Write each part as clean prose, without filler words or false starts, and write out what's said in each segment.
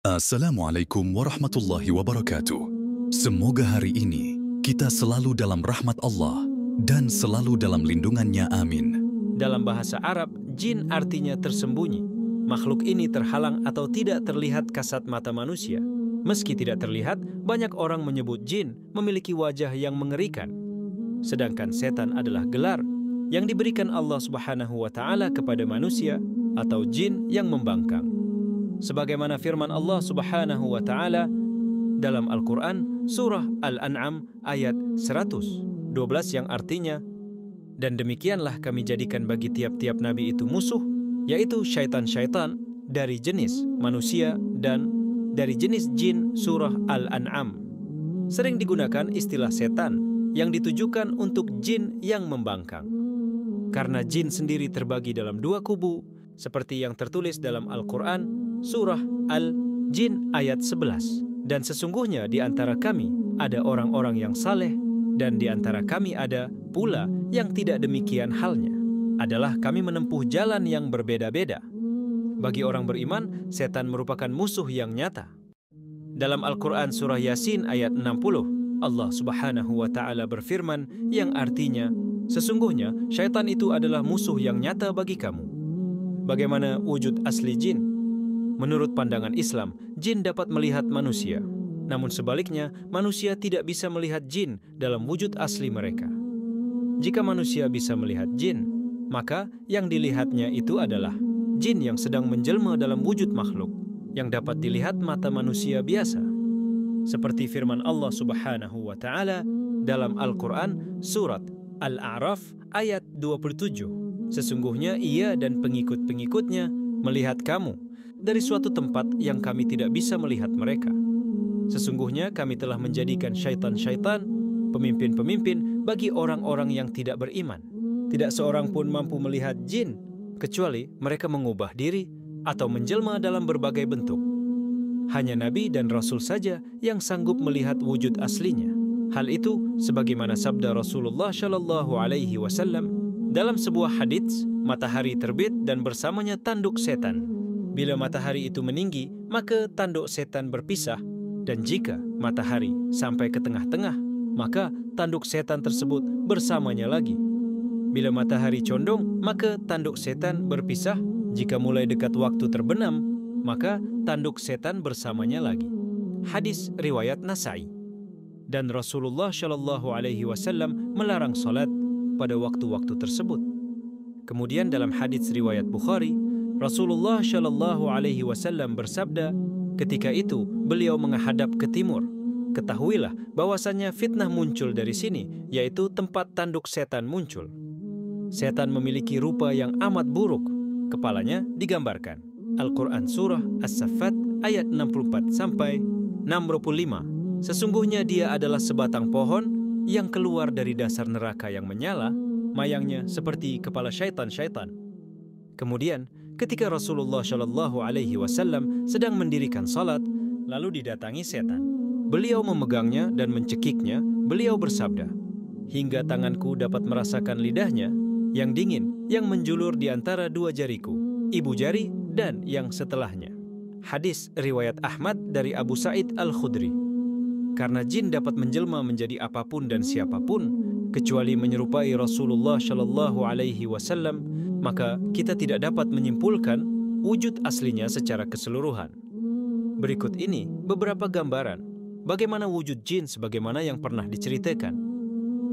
Assalamualaikum warahmatullahi wabarakatuh. Semoga hari ini kita selalu dalam rahmat Allah dan selalu dalam lindungannya, amin. Dalam bahasa Arab, jin artinya tersembunyi. Makhluk ini terhalang atau tidak terlihat kasat mata manusia. Meski tidak terlihat, banyak orang menyebut jin memiliki wajah yang mengerikan. Sedangkan setan adalah gelar yang diberikan Allah Subhanahu wa Ta'ala kepada manusia atau jin yang membangkang. Sebagaimana firman Allah Subhanahu wa Ta'ala dalam Al-Quran surah Al-An'am ayat 112 yang artinya, dan demikianlah kami jadikan bagi tiap-tiap nabi itu musuh, yaitu syaitan-syaitan dari jenis manusia dan dari jenis jin. Surah Al-An'am sering digunakan istilah setan yang ditujukan untuk jin yang membangkang. Karena jin sendiri terbagi dalam dua kubu, seperti yang tertulis dalam Al-Quran surah Al-Jin ayat 11. Dan sesungguhnya di antara kami ada orang-orang yang saleh, dan di antara kami ada pula yang tidak demikian halnya. Adalah kami menempuh jalan yang berbeda-beda. Bagi orang beriman, setan merupakan musuh yang nyata. Dalam Al-Quran surah Yasin ayat 60, Allah Subhanahu wa Ta'ala berfirman yang artinya, sesungguhnya syaitan itu adalah musuh yang nyata bagi kamu. Bagaimana wujud asli jin? Menurut pandangan Islam, jin dapat melihat manusia. Namun sebaliknya, manusia tidak bisa melihat jin dalam wujud asli mereka. Jika manusia bisa melihat jin, maka yang dilihatnya itu adalah jin yang sedang menjelma dalam wujud makhluk yang dapat dilihat mata manusia biasa. Seperti firman Allah Subhanahu wa Ta'ala dalam Al-Quran surat Al-A'raf ayat 27. Sesungguhnya ia dan pengikut-pengikutnya melihat kamu dari suatu tempat yang kami tidak bisa melihat mereka. Sesungguhnya kami telah menjadikan syaitan-syaitan pemimpin-pemimpin bagi orang-orang yang tidak beriman. Tidak seorang pun mampu melihat jin, kecuali mereka mengubah diri atau menjelma dalam berbagai bentuk. Hanya Nabi dan Rasul saja yang sanggup melihat wujud aslinya. Hal itu sebagaimana sabda Rasulullah Shallallahu Alaihi Wasallam dalam sebuah hadits, matahari terbit dan bersamanya tanduk setan. Bila matahari itu meninggi, maka tanduk setan berpisah, dan jika matahari sampai ke tengah-tengah, maka tanduk setan tersebut bersamanya lagi. Bila matahari condong, maka tanduk setan berpisah. Jika mulai dekat waktu terbenam, maka tanduk setan bersamanya lagi. Hadis riwayat Nasai. Dan Rasulullah Shallallahu Alaihi Wasallam melarang salat pada waktu-waktu tersebut. Kemudian dalam hadis riwayat Bukhari, Rasulullah Shallallahu Alaihi Wasallam bersabda, ketika itu beliau menghadap ke timur. Ketahuilah bahwasannya fitnah muncul dari sini, yaitu tempat tanduk setan muncul. Setan memiliki rupa yang amat buruk. Kepalanya digambarkan. Al-Quran surah As-Saffat ayat 64 sampai 65. Sesungguhnya dia adalah sebatang pohon yang keluar dari dasar neraka yang menyala, mayangnya seperti kepala syaitan-syaitan. Kemudian ketika Rasulullah Shallallahu Alaihi Wasallam sedang mendirikan salat, lalu didatangi setan. Beliau memegangnya dan mencekiknya. Beliau bersabda, hingga tanganku dapat merasakan lidahnya yang dingin yang menjulur di antara dua jariku, ibu jari dan yang setelahnya. Hadis riwayat Ahmad dari Abu Sa'id Al-Khudri. Karena jin dapat menjelma menjadi apapun dan siapapun, kecuali menyerupai Rasulullah Shallallahu Alaihi Wasallam, maka kita tidak dapat menyimpulkan wujud aslinya secara keseluruhan. Berikut ini beberapa gambaran bagaimana wujud jin sebagaimana yang pernah diceritakan.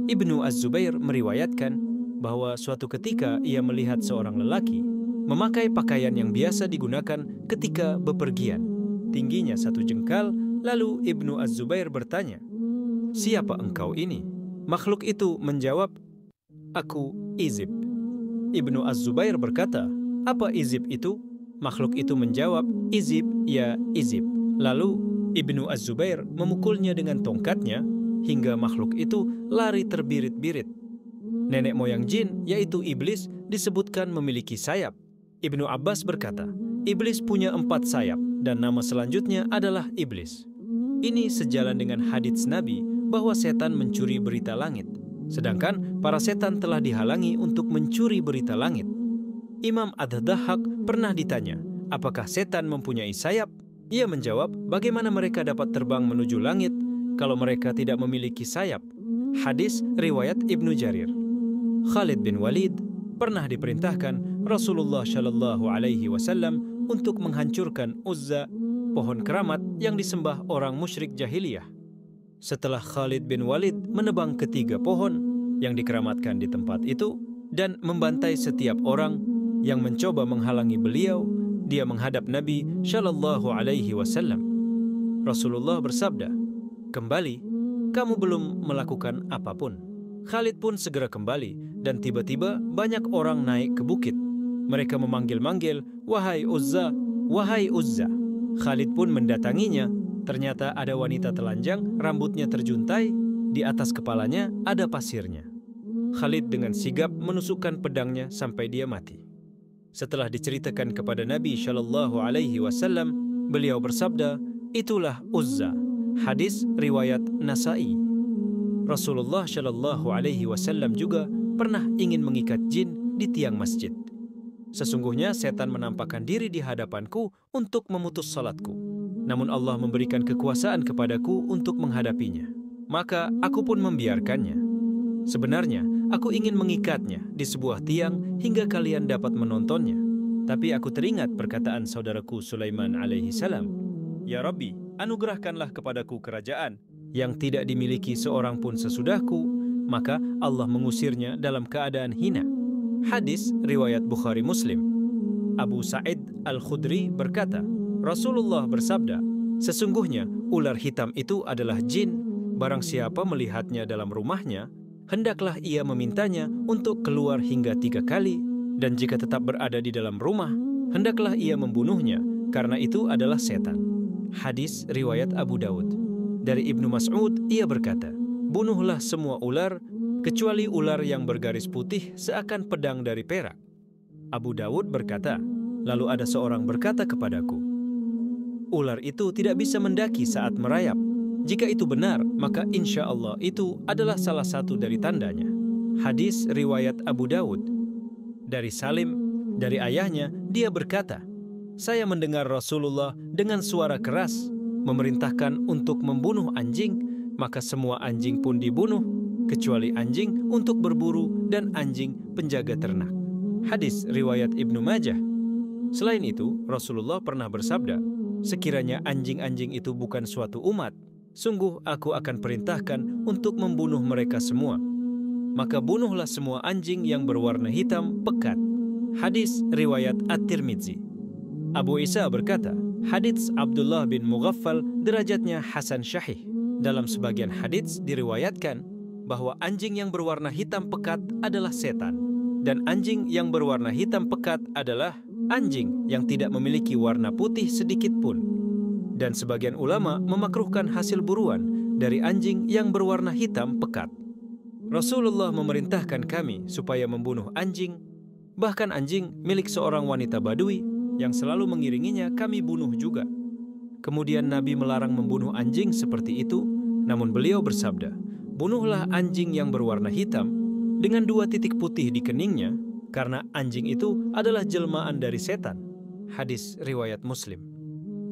Ibnu Az-Zubair meriwayatkan bahwa suatu ketika ia melihat seorang lelaki memakai pakaian yang biasa digunakan ketika bepergian, tingginya 1 jengkal. Lalu Ibnu Az-Zubair bertanya, siapa engkau ini? Makhluk itu menjawab, aku Izib. Ibnu Az-Zubair berkata, apa Izib itu? Makhluk itu menjawab, Izib, ya Izib. Lalu Ibnu Az-Zubair memukulnya dengan tongkatnya hingga makhluk itu lari terbirit-birit. Nenek moyang jin, yaitu iblis, disebutkan memiliki sayap. Ibnu Abbas berkata, iblis punya 4 sayap dan nama selanjutnya adalah iblis. Ini sejalan dengan hadits Nabi bahwa setan mencuri berita langit. Sedangkan para setan telah dihalangi untuk mencuri berita langit. Imam Ad-Dhahhak pernah ditanya, apakah setan mempunyai sayap? Ia menjawab, bagaimana mereka dapat terbang menuju langit kalau mereka tidak memiliki sayap? Hadis riwayat Ibnu Jarir. Khalid bin Walid pernah diperintahkan Rasulullah Shallallahu Alaihi Wasallam untuk menghancurkan Uzza, pohon keramat yang disembah orang musyrik jahiliyah. Setelah Khalid bin Walid menebang ketiga pohon yang dikeramatkan di tempat itu dan membantai setiap orang yang mencoba menghalangi beliau, dia menghadap Nabi Shallallahu Alaihi Wasallam. Rasulullah bersabda, "Kembali, kamu belum melakukan apapun." Khalid pun segera kembali dan tiba-tiba banyak orang naik ke bukit. Mereka memanggil-manggil, "Wahai Uzza, wahai Uzza." Khalid pun mendatanginya. Ternyata ada wanita telanjang, rambutnya terjuntai, di atas kepalanya ada pasirnya. Khalid dengan sigap menusukkan pedangnya sampai dia mati. Setelah diceritakan kepada Nabi Shallallahu Alaihi Wasallam, beliau bersabda, "Itulah Uzza." Hadis riwayat Nasai. Rasulullah Shallallahu Alaihi Wasallam juga pernah ingin mengikat jin di tiang masjid. Sesungguhnya setan menampakkan diri di hadapanku untuk memutus salatku. Namun Allah memberikan kekuasaan kepadaku untuk menghadapinya. Maka aku pun membiarkannya. Sebenarnya, aku ingin mengikatnya di sebuah tiang hingga kalian dapat menontonnya. Tapi aku teringat perkataan saudaraku Sulaiman alaihi salam, "Ya Rabbi, anugerahkanlah kepadaku kerajaan yang tidak dimiliki seorang pun sesudahku." Maka Allah mengusirnya dalam keadaan hina. Hadis riwayat Bukhari Muslim. Abu Sa'id Al-Khudri berkata, Rasulullah bersabda, "Sesungguhnya ular hitam itu adalah jin. Barang siapa melihatnya dalam rumahnya, hendaklah ia memintanya untuk keluar hingga 3 kali. Dan jika tetap berada di dalam rumah, hendaklah ia membunuhnya, karena itu adalah setan." Hadis riwayat Abu Daud. Dari Ibnu Mas'ud, ia berkata, "Bunuhlah semua ular, kecuali ular yang bergaris putih seakan pedang dari perak." Abu Daud berkata, "Lalu ada seorang berkata kepadaku, ular itu tidak bisa mendaki saat merayap. Jika itu benar, maka insya Allah itu adalah salah satu dari tandanya." Hadis riwayat Abu Daud. Dari Salim, dari ayahnya, dia berkata, "Saya mendengar Rasulullah dengan suara keras memerintahkan untuk membunuh anjing, maka semua anjing pun dibunuh, kecuali anjing untuk berburu dan anjing penjaga ternak." Hadis riwayat Ibnu Majah. Selain itu, Rasulullah pernah bersabda, "Sekiranya anjing-anjing itu bukan suatu umat, sungguh aku akan perintahkan untuk membunuh mereka semua. Maka bunuhlah semua anjing yang berwarna hitam pekat." Hadis riwayat At-Tirmidzi. Abu Isa berkata, hadits Abdullah bin Mughaffal derajatnya Hasan Syahih. Dalam sebagian hadits diriwayatkan bahwa anjing yang berwarna hitam pekat adalah setan, dan anjing yang berwarna hitam pekat adalah anjing yang tidak memiliki warna putih sedikit pun. Dan sebagian ulama memakruhkan hasil buruan dari anjing yang berwarna hitam pekat. Rasulullah memerintahkan kami supaya membunuh anjing, bahkan anjing milik seorang wanita Badui yang selalu mengiringinya kami bunuh juga. Kemudian Nabi melarang membunuh anjing seperti itu, namun beliau bersabda, "Bunuhlah anjing yang berwarna hitam dengan 2 titik putih di keningnya, karena anjing itu adalah jelmaan dari setan." Hadis riwayat Muslim.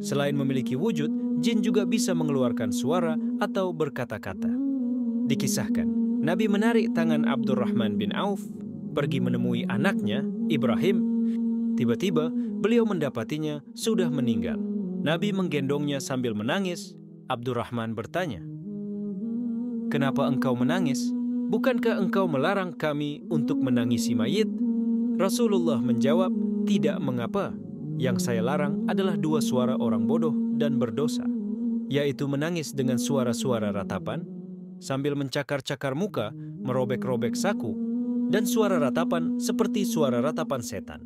Selain memiliki wujud, jin juga bisa mengeluarkan suara atau berkata-kata. Dikisahkan, Nabi menarik tangan Abdurrahman bin Auf pergi menemui anaknya, Ibrahim. Tiba-tiba, beliau mendapatinya sudah meninggal. Nabi menggendongnya sambil menangis. Abdurrahman bertanya, "Kenapa engkau menangis? Bukankah engkau melarang kami untuk menangisi mayit?" Rasulullah menjawab, "Tidak mengapa. Yang saya larang adalah 2 suara orang bodoh dan berdosa, yaitu menangis dengan suara-suara ratapan, sambil mencakar-cakar muka, merobek-robek saku, dan suara ratapan seperti suara ratapan setan."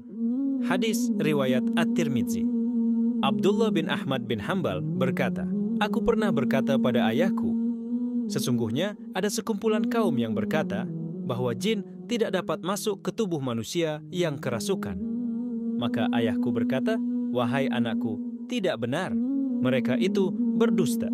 Hadis riwayat At-Tirmidzi. Abdullah bin Ahmad bin Hambal berkata, "Aku pernah berkata pada ayahku, sesungguhnya ada sekumpulan kaum yang berkata bahwa jin tidak dapat masuk ke tubuh manusia yang kerasukan." Maka ayahku berkata, "Wahai anakku, tidak benar. Mereka itu berdusta.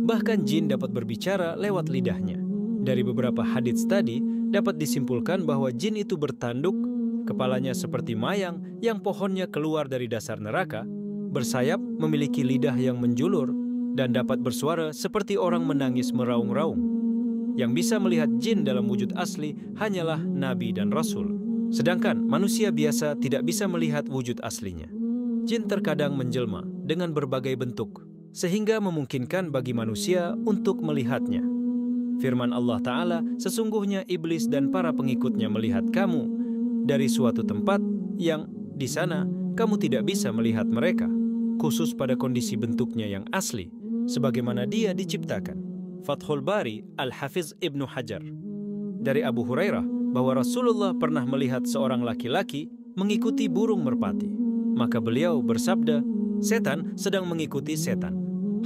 Bahkan jin dapat berbicara lewat lidahnya." Dari beberapa hadits tadi dapat disimpulkan bahwa jin itu bertanduk, kepalanya seperti mayang yang pohonnya keluar dari dasar neraka, bersayap, memiliki lidah yang menjulur, dan dapat bersuara seperti orang menangis meraung-raung. Yang bisa melihat jin dalam wujud asli hanyalah Nabi dan Rasul. Sedangkan manusia biasa tidak bisa melihat wujud aslinya. Jin terkadang menjelma dengan berbagai bentuk, sehingga memungkinkan bagi manusia untuk melihatnya. Firman Allah Ta'ala, sesungguhnya iblis dan para pengikutnya melihat kamu dari suatu tempat yang di sana kamu tidak bisa melihat mereka, khusus pada kondisi bentuknya yang asli, sebagaimana dia diciptakan. Fathul Bari Al-Hafiz Ibnu Hajar. Dari Abu Hurairah bahwa Rasulullah pernah melihat seorang laki-laki mengikuti burung merpati. Maka beliau bersabda, setan sedang mengikuti setan.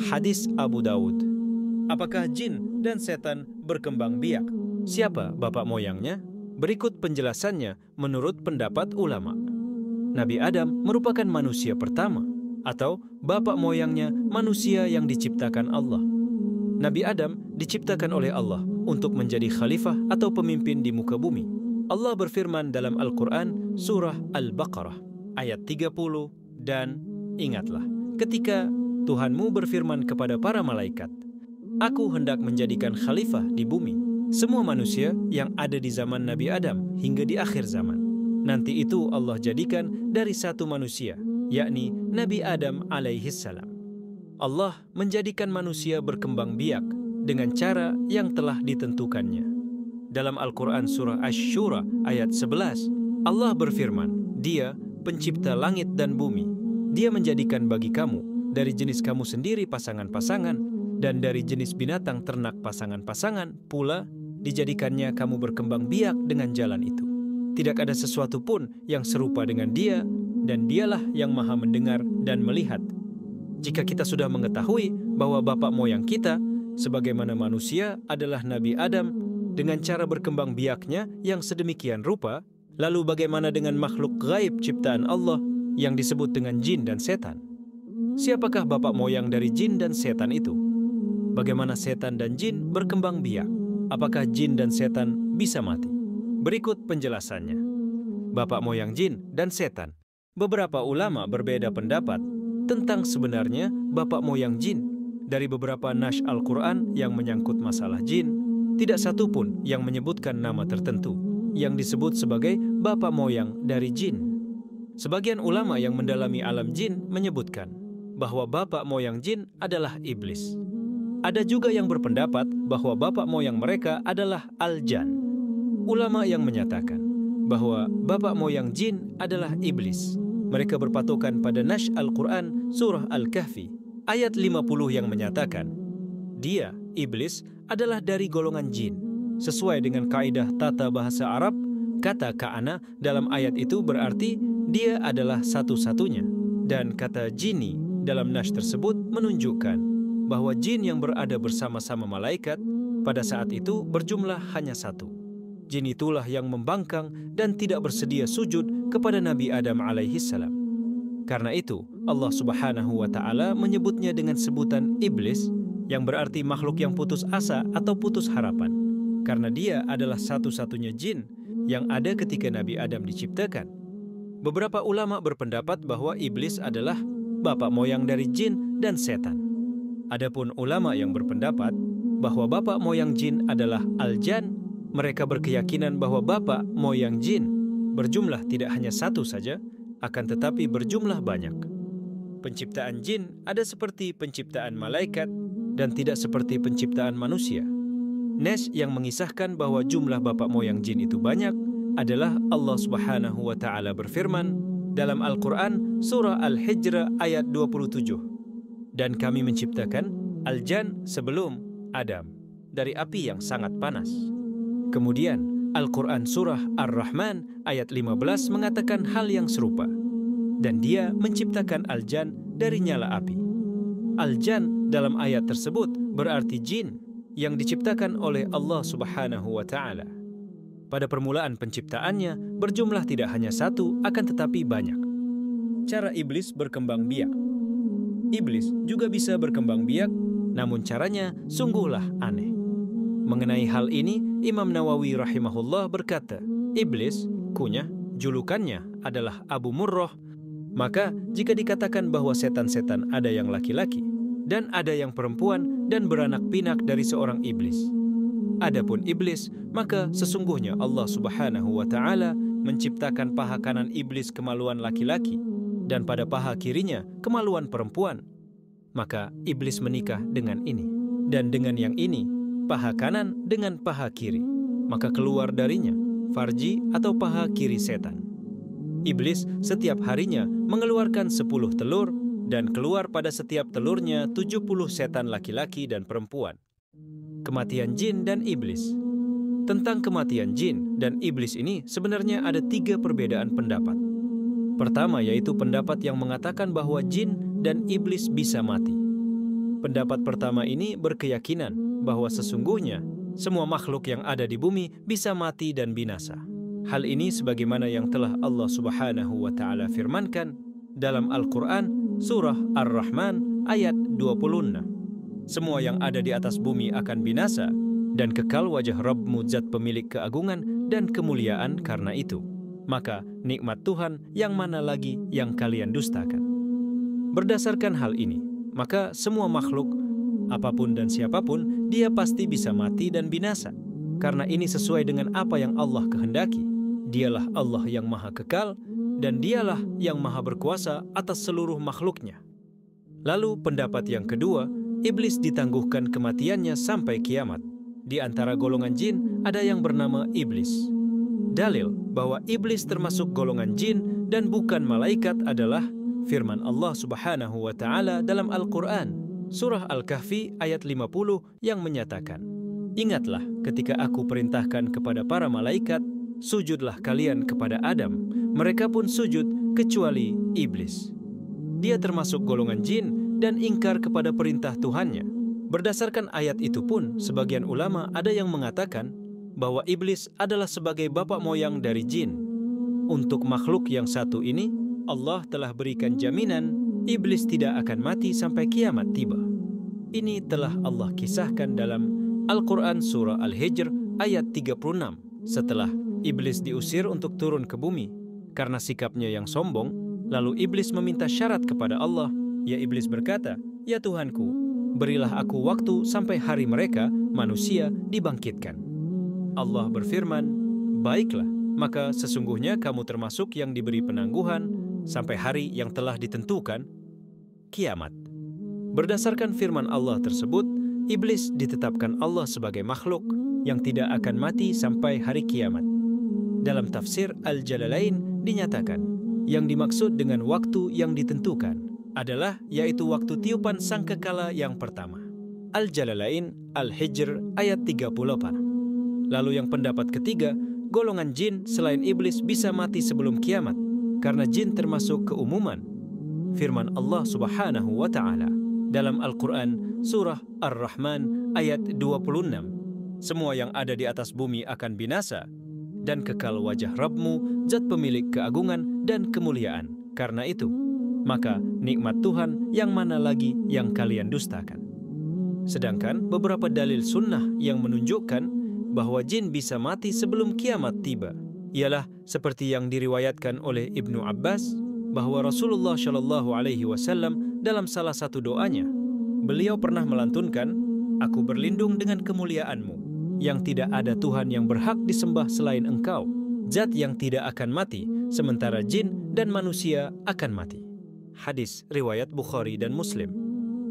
Hadis Abu Dawud. Apakah jin dan setan berkembang biak? Siapa bapak moyangnya? Berikut penjelasannya menurut pendapat ulama. Nabi Adam merupakan manusia pertama, atau bapak moyangnya manusia yang diciptakan Allah. Nabi Adam diciptakan oleh Allah untuk menjadi khalifah atau pemimpin di muka bumi. Allah berfirman dalam Al-Quran surah Al-Baqarah ayat 30, dan ingatlah ketika Tuhanmu berfirman kepada para malaikat, Aku hendak menjadikan khalifah di bumi semua manusia yang ada di zaman Nabi Adam hingga di akhir zaman. Nanti itu Allah jadikan dari satu manusia, yakni Nabi Adam alaihissalam. Allah menjadikan manusia berkembang biak dengan cara yang telah ditentukannya. Dalam Al-Quran surah Asy-Syura ayat 11, Allah berfirman, Dia pencipta langit dan bumi. Dia menjadikan bagi kamu dari jenis kamu sendiri pasangan-pasangan, dan dari jenis binatang ternak pasangan-pasangan pula dijadikannya kamu berkembang biak dengan jalan itu. Tidak ada sesuatu pun yang serupa dengan Dia, dan Dialah yang maha mendengar dan melihat. Jika kita sudah mengetahui bahwa bapak moyang kita, sebagaimana manusia adalah Nabi Adam, dengan cara berkembang biaknya yang sedemikian rupa, lalu bagaimana dengan makhluk gaib ciptaan Allah yang disebut dengan jin dan setan? Siapakah bapak moyang dari jin dan setan itu? Bagaimana setan dan jin berkembang biak? Apakah jin dan setan bisa mati? Berikut penjelasannya. Bapak moyang jin dan setan. Beberapa ulama berbeda pendapat tentang sebenarnya bapak moyang jin. Dari beberapa nas Al-Quran yang menyangkut masalah jin, tidak satu pun yang menyebutkan nama tertentu yang disebut sebagai bapak moyang dari jin. Sebagian ulama yang mendalami alam jin menyebutkan bahwa bapak moyang jin adalah iblis. Ada juga yang berpendapat bahwa bapak moyang mereka adalah al-jan. Ulama yang menyatakan bahwa bapak moyang jin adalah iblis. Mereka berpatokan pada nas Al-Quran surah Al-Kahfi ayat 50 yang menyatakan, Dia, iblis, adalah dari golongan jin. Sesuai dengan kaidah tata bahasa Arab, kata ka'ana dalam ayat itu berarti dia adalah satu-satunya. Dan kata jini dalam nas tersebut menunjukkan bahwa jin yang berada bersama-sama malaikat pada saat itu berjumlah hanya satu. Jin itulah yang membangkang dan tidak bersedia sujud kepada Nabi Adam alaihissalam. Karena itu, Allah Subhanahu wa Ta'ala menyebutnya dengan sebutan iblis, yang berarti makhluk yang putus asa atau putus harapan. Karena dia adalah satu-satunya jin yang ada ketika Nabi Adam diciptakan. Beberapa ulama berpendapat bahwa iblis adalah bapak moyang dari jin dan setan. Adapun ulama yang berpendapat bahwa bapak moyang jin adalah al-jan, mereka berkeyakinan bahwa bapak moyang jin berjumlah tidak hanya satu saja, akan tetapi berjumlah banyak. Penciptaan jin ada seperti penciptaan malaikat dan tidak seperti penciptaan manusia. Nas yang mengisahkan bahwa jumlah bapak moyang jin itu banyak adalah Allah Subhanahu wa Ta'ala berfirman dalam Al-Quran surah Al-Hijr ayat 27. Dan kami menciptakan al-jan sebelum Adam dari api yang sangat panas. Kemudian Al-Quran surah Ar-Rahman ayat 15 mengatakan hal yang serupa. Dan dia menciptakan al-jan dari nyala api. Al-jan dalam ayat tersebut berarti jin yang diciptakan oleh Allah Subhanahu wa Ta'ala. Pada permulaan penciptaannya berjumlah tidak hanya satu, akan tetapi banyak. Cara iblis berkembang biak. Iblis juga bisa berkembang biak, namun caranya sungguhlah aneh. Mengenai hal ini, Imam Nawawi rahimahullah berkata, iblis, kunyah, julukannya adalah Abu Murrah, Maka jika dikatakan bahwa setan-setan ada yang laki-laki dan ada yang perempuan dan beranak pinak dari seorang iblis, adapun iblis, maka sesungguhnya Allah Subhanahu wa Ta'ala menciptakan paha kanan iblis kemaluan laki-laki dan pada paha kirinya kemaluan perempuan. Maka iblis menikah dengan ini dan dengan yang ini, paha kanan dengan paha kiri, maka keluar darinya farji atau paha kiri setan. Iblis setiap harinya mengeluarkan 10 telur dan keluar pada setiap telurnya 70 setan laki-laki dan perempuan. Kematian jin dan iblis. Tentang kematian jin dan iblis ini sebenarnya ada 3 perbedaan pendapat. Pertama yaitu pendapat yang mengatakan bahwa jin dan iblis bisa mati. Pendapat pertama ini berkeyakinan bahwa sesungguhnya semua makhluk yang ada di bumi bisa mati dan binasa. Hal ini sebagaimana yang telah Allah Subhanahu wa Ta'ala firmankan dalam Al-Quran surah Ar-Rahman ayat 26. Semua yang ada di atas bumi akan binasa dan kekal wajah Rabbmu zat pemilik keagungan dan kemuliaan karena itu. Maka nikmat Tuhan yang mana lagi yang kalian dustakan. Berdasarkan hal ini, maka semua makhluk, apapun dan siapapun, dia pasti bisa mati dan binasa. Karena ini sesuai dengan apa yang Allah kehendaki. Dialah Allah yang maha kekal dan dialah yang maha berkuasa atas seluruh makhluknya. Lalu pendapat yang kedua, iblis ditangguhkan kematiannya sampai kiamat. Di antara golongan jin ada yang bernama iblis. Dalil bahwa iblis termasuk golongan jin dan bukan malaikat adalah firman Allah Subhanahu wa Ta'ala dalam Al-Quran, surah Al-Kahfi ayat 50 yang menyatakan, "Ingatlah ketika aku perintahkan kepada para malaikat, sujudlah kalian kepada Adam. Mereka pun sujud kecuali iblis." Dia termasuk golongan jin dan ingkar kepada perintah Tuhannya. Berdasarkan ayat itu pun, sebagian ulama ada yang mengatakan bahwa iblis adalah sebagai bapak moyang dari jin. Untuk makhluk yang satu ini, Allah telah berikan jaminan iblis tidak akan mati sampai kiamat tiba. Ini telah Allah kisahkan dalam Al-Quran surah Al-Hijr ayat 36 setelah iblis diusir untuk turun ke bumi karena sikapnya yang sombong. Lalu iblis meminta syarat kepada Allah. Ya iblis berkata, "Ya Tuhanku, berilah aku waktu sampai hari mereka, manusia, dibangkitkan." Allah berfirman, "Baiklah, maka sesungguhnya kamu termasuk yang diberi penangguhan sampai hari yang telah ditentukan, kiamat." Berdasarkan firman Allah tersebut, iblis ditetapkan Allah sebagai makhluk yang tidak akan mati sampai hari kiamat. Dalam tafsir Al-Jalalain dinyatakan, yang dimaksud dengan waktu yang ditentukan adalah yaitu waktu tiupan sangkakala yang pertama. Al-Jalalain Al-Hijr ayat 38. Lalu yang pendapat ketiga, golongan jin selain iblis bisa mati sebelum kiamat karena jin termasuk keumuman. Firman Allah Subhanahu wa Ta'ala dalam Al-Quran surah Ar-Rahman ayat 26. Semua yang ada di atas bumi akan binasa dan kekal wajah Rabbmu zat pemilik keagungan dan kemuliaan. Karena itu, maka nikmat Tuhan yang mana lagi yang kalian dustakan. Sedangkan beberapa dalil sunnah yang menunjukkan bahwa jin bisa mati sebelum kiamat tiba ialah seperti yang diriwayatkan oleh Ibnu Abbas bahwa Rasulullah Shallallahu Alaihi Wasallam dalam salah satu doanya, beliau pernah melantunkan, "Aku berlindung dengan kemuliaan-Mu, yang tidak ada Tuhan yang berhak disembah selain Engkau, zat yang tidak akan mati, sementara jin dan manusia akan mati." Hadis riwayat Bukhari dan Muslim.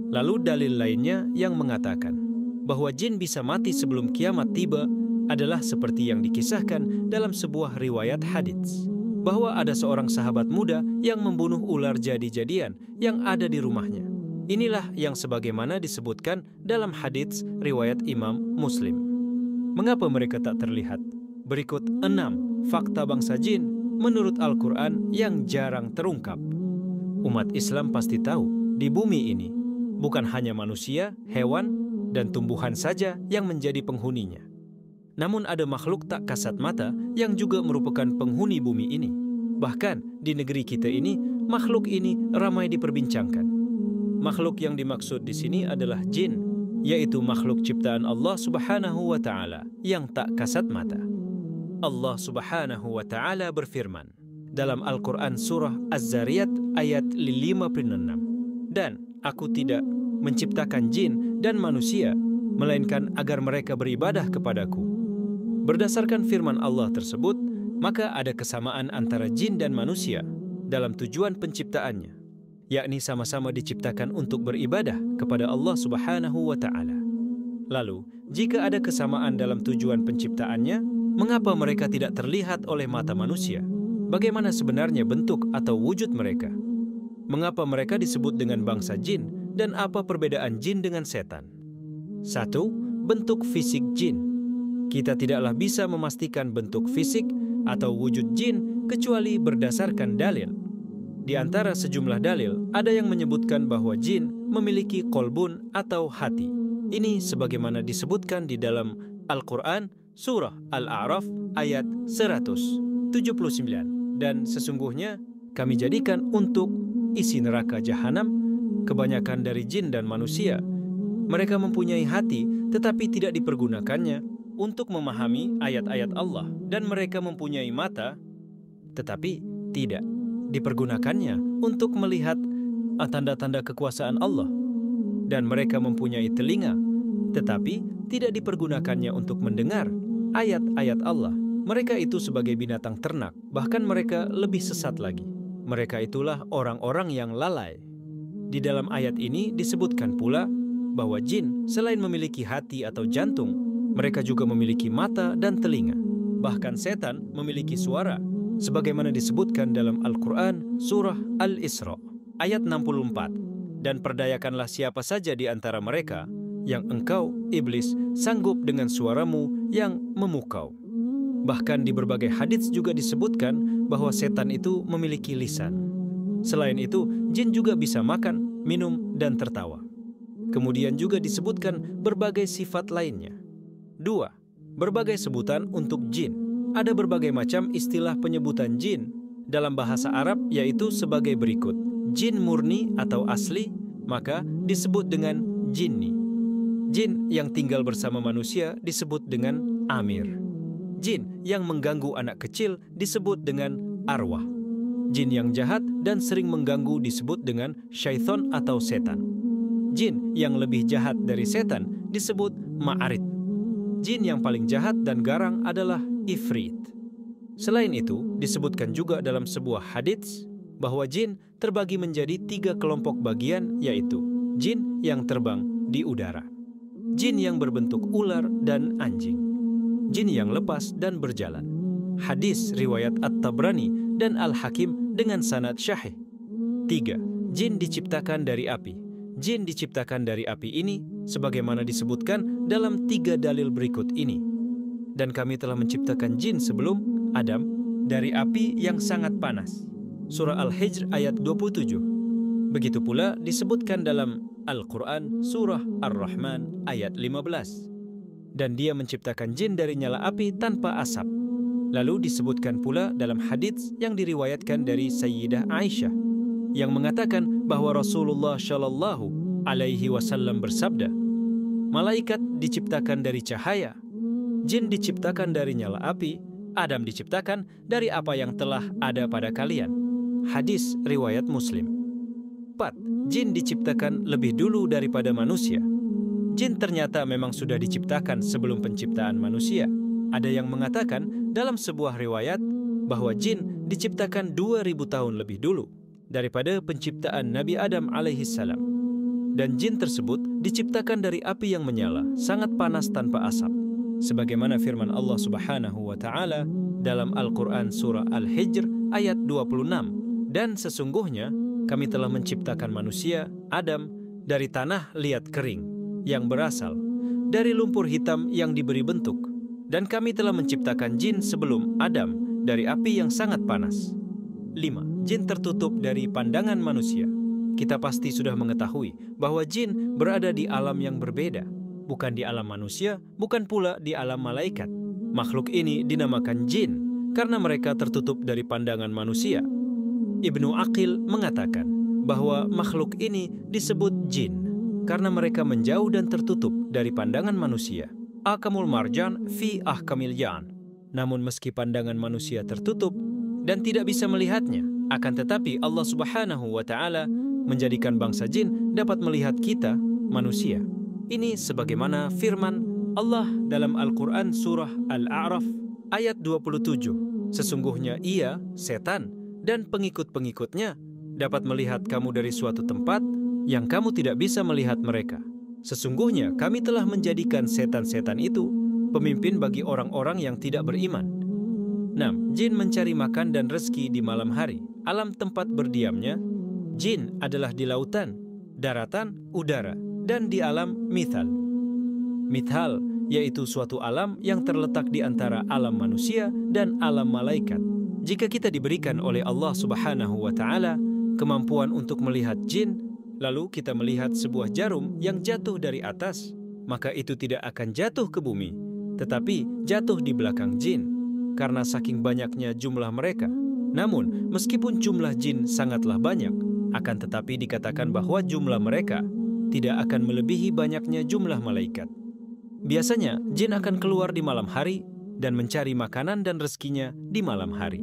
Lalu dalil lainnya yang mengatakan bahwa jin bisa mati sebelum kiamat tiba adalah seperti yang dikisahkan dalam sebuah riwayat hadits, bahwa ada seorang sahabat muda yang membunuh ular jadi-jadian yang ada di rumahnya. Inilah yang sebagaimana disebutkan dalam hadits riwayat Imam Muslim. Mengapa mereka tak terlihat? Berikut 6 fakta bangsa jin menurut Al-Quran yang jarang terungkap. Umat Islam pasti tahu, di bumi ini bukan hanya manusia, hewan, dan tumbuhan saja yang menjadi penghuninya. Namun ada makhluk tak kasat mata yang juga merupakan penghuni bumi ini. Bahkan di negeri kita ini, makhluk ini ramai diperbincangkan. Makhluk yang dimaksud di sini adalah jin, yaitu makhluk ciptaan Allah Subhanahu wa Ta'ala yang tak kasat mata. Allah Subhanahu wa Ta'ala berfirman dalam Al-Quran surah Az-Zariyat ayat 56. Dan aku tidak menciptakan jin dan manusia, melainkan agar mereka beribadah kepadaku. Berdasarkan firman Allah tersebut, maka ada kesamaan antara jin dan manusia dalam tujuan penciptaannya, yakni sama-sama diciptakan untuk beribadah kepada Allah Subhanahu wa Ta'ala. Lalu, jika ada kesamaan dalam tujuan penciptaannya, mengapa mereka tidak terlihat oleh mata manusia? Bagaimana sebenarnya bentuk atau wujud mereka? Mengapa mereka disebut dengan bangsa jin, dan apa perbedaan jin dengan setan? 1. Bentuk fisik jin. Kita tidaklah bisa memastikan bentuk fisik atau wujud jin kecuali berdasarkan dalil. Di antara sejumlah dalil, ada yang menyebutkan bahwa jin memiliki kolbun atau hati. Ini sebagaimana disebutkan di dalam Al-Quran, Surah Al-A'raf ayat 179. Dan sesungguhnya kami jadikan untuk isi neraka jahanam kebanyakan dari jin dan manusia. Mereka mempunyai hati tetapi tidak dipergunakannya untuk memahami ayat-ayat Allah, dan mereka mempunyai mata tetapi tidak dipergunakannya untuk melihat tanda-tanda kekuasaan Allah, dan mereka mempunyai telinga tetapi tidak dipergunakannya untuk mendengar ayat-ayat Allah. Mereka itu sebagai binatang ternak, bahkan mereka lebih sesat lagi. Mereka itulah orang-orang yang lalai. Di dalam ayat ini disebutkan pula bahwa jin selain memiliki hati atau jantung, mereka juga memiliki mata dan telinga. Bahkan setan memiliki suara, sebagaimana disebutkan dalam Al-Quran Surah Al-Isra ayat 64. Dan perdayakanlah siapa saja di antara mereka yang engkau, iblis, sanggup dengan suaramu yang memukau. Bahkan di berbagai hadits juga disebutkan bahwa setan itu memiliki lisan. Selain itu, jin juga bisa makan, minum, dan tertawa. Kemudian juga disebutkan berbagai sifat lainnya. 2. Berbagai sebutan untuk jin. Ada berbagai macam istilah penyebutan jin dalam bahasa Arab, yaitu sebagai berikut. Jin murni atau asli, maka disebut dengan jinni. Jin yang tinggal bersama manusia disebut dengan amir. Jin yang mengganggu anak kecil disebut dengan arwah. Jin yang jahat dan sering mengganggu disebut dengan syaitan atau setan. Jin yang lebih jahat dari setan disebut ma'arid. Jin yang paling jahat dan garang adalah ifrit. Selain itu, disebutkan juga dalam sebuah hadits bahwa jin terbagi menjadi 3 kelompok bagian, yaitu jin yang terbang di udara, jin yang berbentuk ular dan anjing, jin yang lepas dan berjalan. Hadis riwayat At-Tabrani dan Al-Hakim dengan sanad syahih. 3. Jin diciptakan dari api. Jin diciptakan dari api ini sebagaimana disebutkan dalam 3 dalil berikut ini. Dan kami telah menciptakan jin sebelum Adam dari api yang sangat panas. Surah Al-Hijr ayat 27. Begitu pula disebutkan dalam Al-Quran Surah Ar-Rahman ayat 15. Dan dia menciptakan jin dari nyala api tanpa asap. Lalu disebutkan pula dalam hadits yang diriwayatkan dari Sayyidah Aisyah yang mengatakan bahwa Rasulullah Shallallahu Alaihi Wasallam bersabda, malaikat diciptakan dari cahaya, jin diciptakan dari nyala api, Adam diciptakan dari apa yang telah ada pada kalian. Hadis riwayat Muslim. 4. Jin diciptakan lebih dulu daripada manusia. Jin ternyata memang sudah diciptakan sebelum penciptaan manusia. Ada yang mengatakan dalam sebuah riwayat bahwa jin diciptakan 2000 tahun lebih dulu daripada penciptaan Nabi Adam alaihissalam. Dan jin tersebut diciptakan dari api yang menyala, sangat panas tanpa asap. Sebagaimana firman Allah Subhanahu wa Ta'ala dalam Al-Quran Surah Al-Hijr ayat 26. Dan sesungguhnya kami telah menciptakan manusia, Adam, dari tanah liat kering yang berasal dari lumpur hitam yang diberi bentuk. Dan kami telah menciptakan jin sebelum Adam dari api yang sangat panas. 5. Jin tertutup dari pandangan manusia. Kita pasti sudah mengetahui bahwa jin berada di alam yang berbeda, bukan di alam manusia, bukan pula di alam malaikat. Makhluk ini dinamakan jin karena mereka tertutup dari pandangan manusia. Ibnu Aqil mengatakan bahwa makhluk ini disebut jin karena mereka menjauh dan tertutup dari pandangan manusia. Akamul marjan fi ahkamil jan. Namun meski pandangan manusia tertutup dan tidak bisa melihatnya, Akan tetapi Allah Subhanahu wa Ta'ala menjadikan bangsa jin dapat melihat kita, manusia. Ini sebagaimana firman Allah dalam Al-Quran surah Al-A'raf ayat 27. Sesungguhnya ia, setan, dan pengikut-pengikutnya dapat melihat kamu dari suatu tempat yang kamu tidak bisa melihat mereka. Sesungguhnya kami telah menjadikan setan-setan itu pemimpin bagi orang-orang yang tidak beriman. 6. Jin mencari makan dan rezeki di malam hari. Alam tempat berdiamnya jin adalah di lautan, daratan, udara, dan di alam mithal. Mithal yaitu suatu alam yang terletak di antara alam manusia dan alam malaikat. Jika kita diberikan oleh Allah Subhanahu wa Ta'ala kemampuan untuk melihat jin, lalu kita melihat sebuah jarum yang jatuh dari atas, maka itu tidak akan jatuh ke bumi, tetapi jatuh di belakang jin, karena saking banyaknya jumlah mereka. Namun, meskipun jumlah jin sangatlah banyak, akan tetapi dikatakan bahwa jumlah mereka tidak akan melebihi banyaknya jumlah malaikat. Biasanya, jin akan keluar di malam hari dan mencari makanan dan rezekinya di malam hari.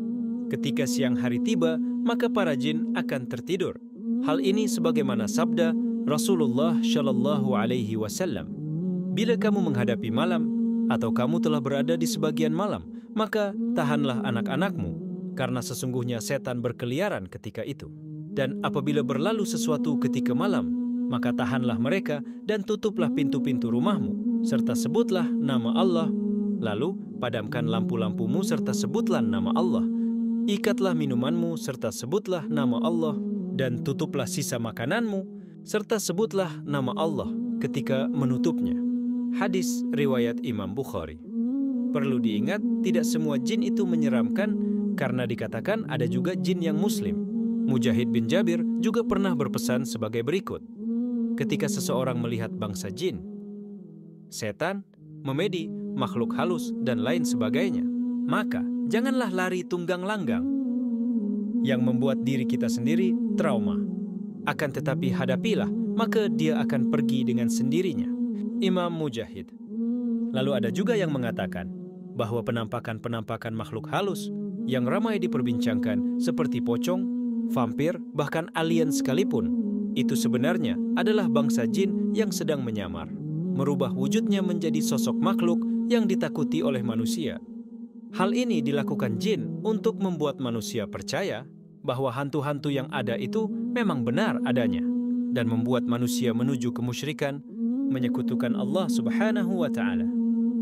Ketika siang hari tiba, maka para jin akan tertidur. Hal ini sebagaimana sabda Rasulullah Shallallahu Alaihi Wasallam, bila kamu menghadapi malam atau kamu telah berada di sebagian malam, maka tahanlah anak-anakmu, karena sesungguhnya setan berkeliaran ketika itu. Dan apabila berlalu sesuatu ketika malam, maka tahanlah mereka dan tutuplah pintu-pintu rumahmu, serta sebutlah nama Allah, lalu padamkan lampu-lampumu serta sebutlah nama Allah, ikatlah minumanmu serta sebutlah nama Allah, dan tutuplah sisa makananmu serta sebutlah nama Allah ketika menutupnya. Hadis riwayat Imam Bukhari. Perlu diingat, tidak semua jin itu menyeramkan, karena dikatakan ada juga jin yang muslim. Mujahid bin Jabir juga pernah berpesan sebagai berikut. Ketika seseorang melihat bangsa jin, setan, memedi, makhluk halus, dan lain sebagainya, maka janganlah lari tunggang langgang yang membuat diri kita sendiri trauma. Akan tetapi hadapilah, maka dia akan pergi dengan sendirinya. Imam Mujahid. Lalu ada juga yang mengatakan bahwa penampakan-penampakan makhluk halus yang ramai diperbincangkan seperti pocong, vampir, bahkan alien sekalipun, itu sebenarnya adalah bangsa jin yang sedang menyamar, merubah wujudnya menjadi sosok makhluk yang ditakuti oleh manusia. Hal ini dilakukan jin untuk membuat manusia percaya bahwa hantu-hantu yang ada itu memang benar adanya, dan membuat manusia menuju kemusyrikan, menyekutukan Allah Subhanahu wa Ta'ala.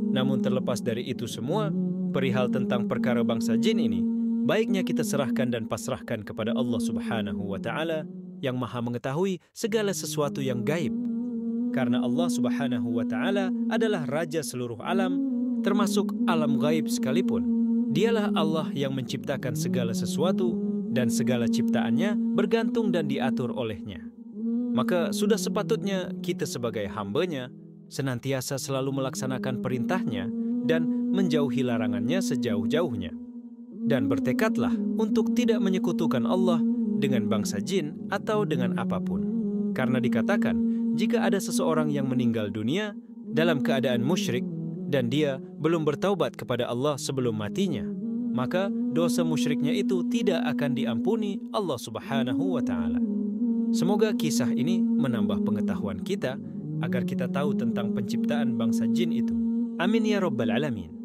Namun terlepas dari itu semua, perihal tentang perkara bangsa jin ini, baiknya kita serahkan dan pasrahkan kepada Allah Subhanahu wa Ta'ala yang Maha mengetahui segala sesuatu yang gaib. Karena Allah Subhanahu wa Ta'ala adalah Raja seluruh alam, termasuk alam gaib sekalipun. Dialah Allah yang menciptakan segala sesuatu, dan segala ciptaannya bergantung dan diatur olehnya. Maka sudah sepatutnya kita sebagai hamba-Nya senantiasa selalu melaksanakan perintahnya dan menjauhi larangannya sejauh-jauhnya. Dan bertekadlah untuk tidak menyekutukan Allah dengan bangsa jin atau dengan apapun. Karena dikatakan, jika ada seseorang yang meninggal dunia dalam keadaan musyrik dan dia belum bertaubat kepada Allah sebelum matinya, maka dosa musyriknya itu tidak akan diampuni Allah Subhanahu wa Ta'ala. Semoga kisah ini menambah pengetahuan kita agar kita tahu tentang penciptaan bangsa jin itu. Amin ya Rabbal Alamin.